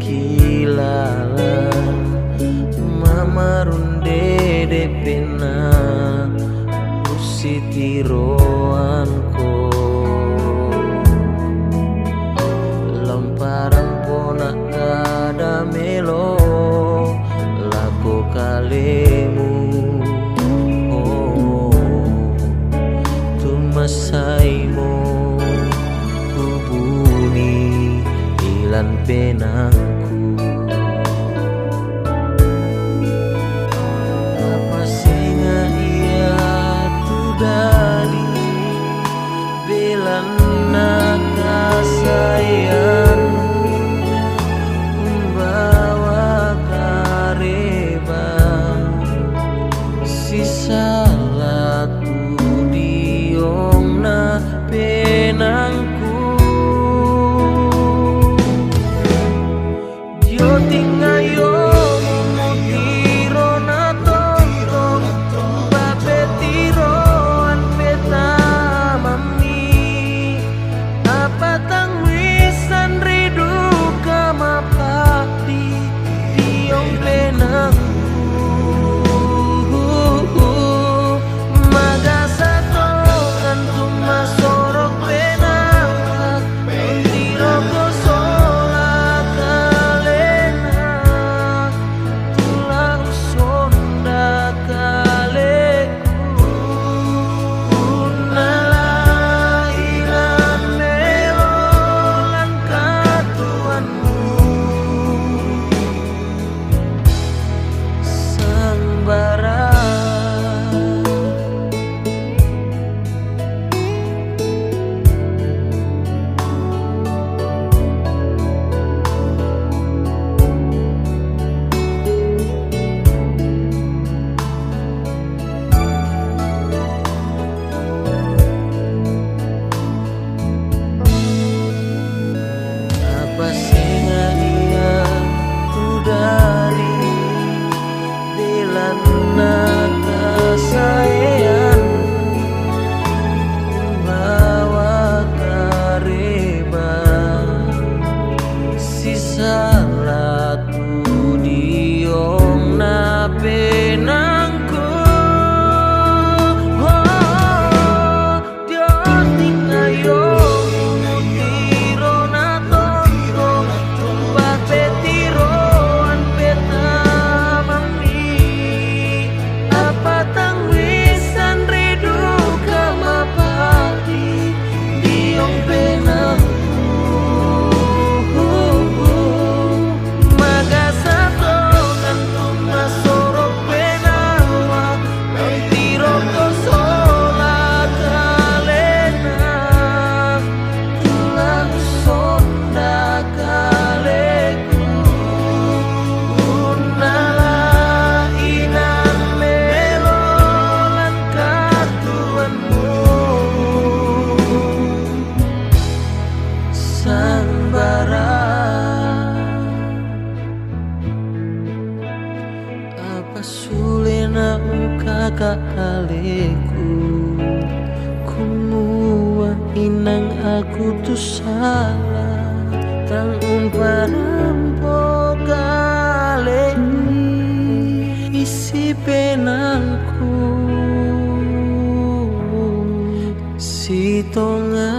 kilala mamarunde de pena usitiroanko lamparan pona kada melo lako kalemu tumasaimo hubuni ilan penangku apa singa ia tu dari belana kasayan membawa kareban sisa latu diong na penangku yo tingayo mutiro na tontong bapetiro an petamami apa tangwisan ridu kamapati diong penangku salatu diong na penangku dio tingayo mutiro na tontong bapetiro an petamami apa tangwisan ridu kamapati diong penangku sulena kakak kaleku kumua inang aku tu salah tang umpanan pogale isi penangku si tonga